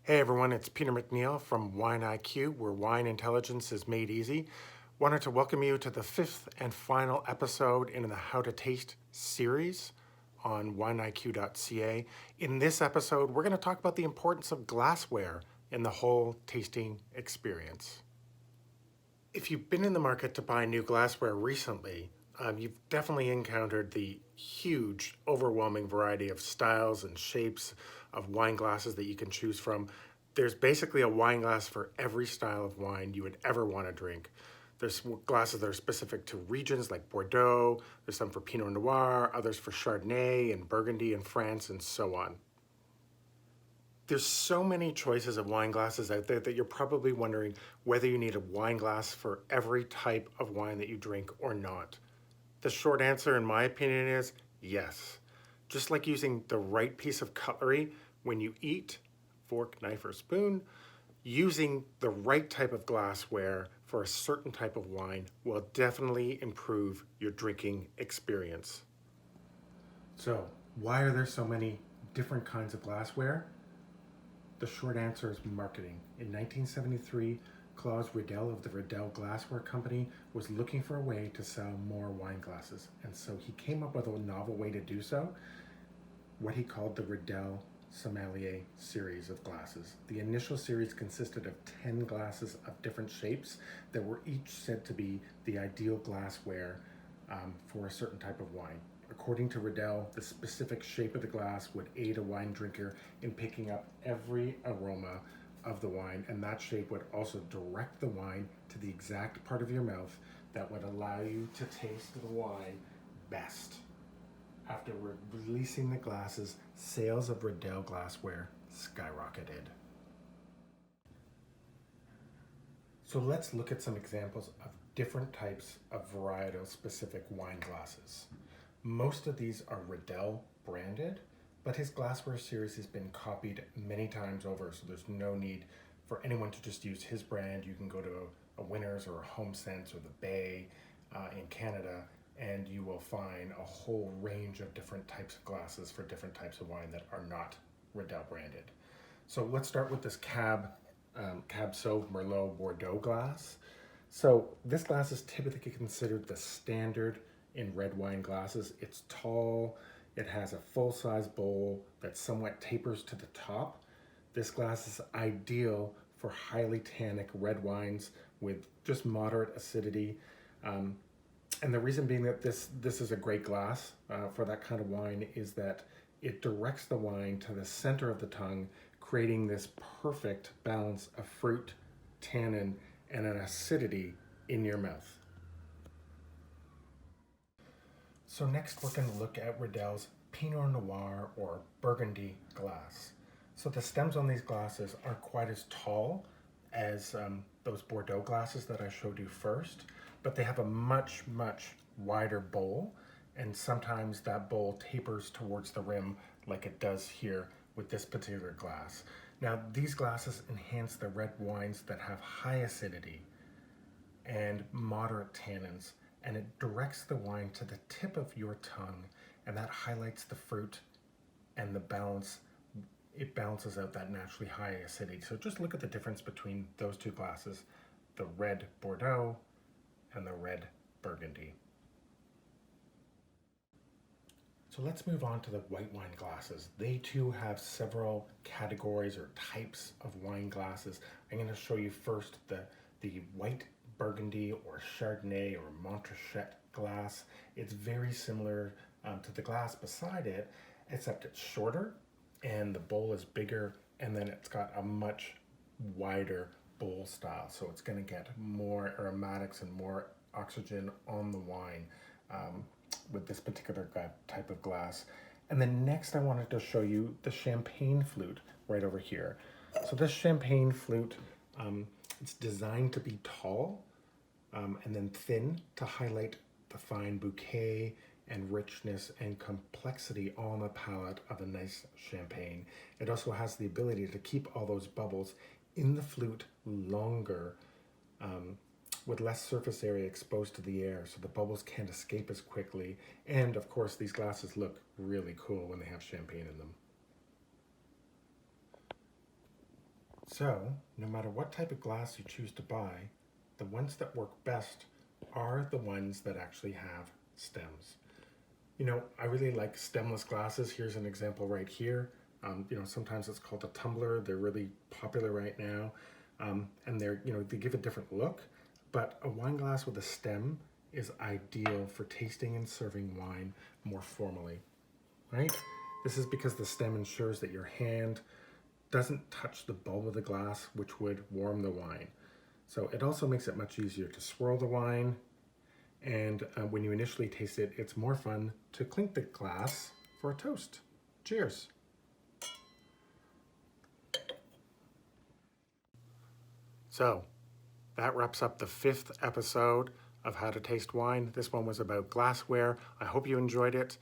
Hey everyone, it's Peter McNeil from Wine IQ, where wine intelligence is made easy. Wanted to welcome you to the fifth and final episode in the How to Taste series on wineiq.ca. In this episode, we're going to talk about the importance of glassware in the whole tasting experience. If you've been in the market to buy new glassware recently, you've definitely encountered the huge, overwhelming variety of styles and shapes of wine glasses that you can choose from. There's basically a wine glass for every style of wine you would ever want to drink. There's glasses that are specific to regions like Bordeaux, there's some for Pinot Noir, others for Chardonnay and Burgundy in France, and so on. There's so many choices of wine glasses out there that you're probably wondering whether you need a wine glass for every type of wine that you drink or not. The short answer, in my opinion, is yes. Just like using the right piece of cutlery when you eat, fork, knife, or spoon, using the right type of glassware for a certain type of wine will definitely improve your drinking experience. So, why are there so many different kinds of glassware? The short answer is marketing. In 1973, Claus Riedel of the Riedel Glassware Company was looking for a way to sell more wine glasses, and so he came up with a novel way to do so, what he called the Riedel Sommelier series of glasses. The initial series consisted of 10 glasses of different shapes that were each said to be the ideal glassware for a certain type of wine. According to Riedel, the specific shape of the glass would aid a wine drinker in picking up every aroma of the wine, and that shape would also direct the wine to the exact part of your mouth that would allow you to taste the wine best. After releasing the glasses, sales of Riedel glassware skyrocketed. So let's look at some examples of different types of varietal specific wine glasses. Most of these are Riedel branded, but his glassware series has been copied many times over, so there's no need for anyone to just use his brand. You can go to a Winners or a HomeSense or the Bay in Canada, and you will find a whole range of different types of glasses for different types of wine that are not Riedel branded. So let's start with this Cab Sauv Merlot Bordeaux glass. So this glass is typically considered the standard in red wine glasses. It's tall, it has a full-size bowl that somewhat tapers to the top. This glass is ideal for highly tannic red wines with just moderate acidity. And the reason being that this is a great glass for that kind of wine is that it directs the wine to the center of the tongue, creating this perfect balance of fruit, tannin, and an acidity in your mouth. So next we're going to look at Riedel's Pinot Noir or Burgundy glass. So the stems on these glasses aren't quite as tall as those Bordeaux glasses that I showed you first, but they have a much wider bowl, and sometimes that bowl tapers towards the rim like it does here with this particular glass. Now these glasses enhance the red wines that have high acidity and moderate tannins, and it directs the wine to the tip of your tongue, and that highlights the fruit and the balance. It balances out that naturally high acidity. So just look at the difference between those two glasses, the red Bordeaux and the red Burgundy. So let's move on to the white wine glasses. They too have several categories or types of wine glasses. I'm going to show you first the white Burgundy or Chardonnay or Montrachet glass. It's very similar to the glass beside it, except it's shorter and the bowl is bigger, and then it's got a much wider bowl style. So it's going to get more aromatics and more oxygen on the wine with this particular type of glass. And then next I wanted to show you the champagne flute right over here. So this champagne flute, it's designed to be tall and then thin to highlight the fine bouquet and richness and complexity on the palate of a nice champagne. It also has the ability to keep all those bubbles in the flute longer with less surface area exposed to the air, so the bubbles can't escape as quickly. And of course, these glasses look really cool when they have champagne in them. So, no matter what type of glass you choose to buy, the ones that work best are the ones that actually have stems. You know, I really like stemless glasses. Here's an example right here. Sometimes it's called a tumbler. They're really popular right now. And they give a different look, but a wine glass with a stem is ideal for tasting and serving wine more formally, right? This is because the stem ensures that your hand doesn't touch the bulb of the glass, which would warm the wine. So it also makes it much easier to swirl the wine. And when you initially taste it, it's more fun to clink the glass for a toast. Cheers. So that wraps up the 5th episode of How to Taste Wine. This one was about glassware. I hope you enjoyed it.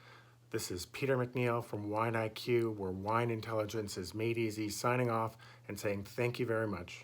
This is Peter McNeil from Wine IQ, where wine intelligence is made easy, signing off and saying thank you very much.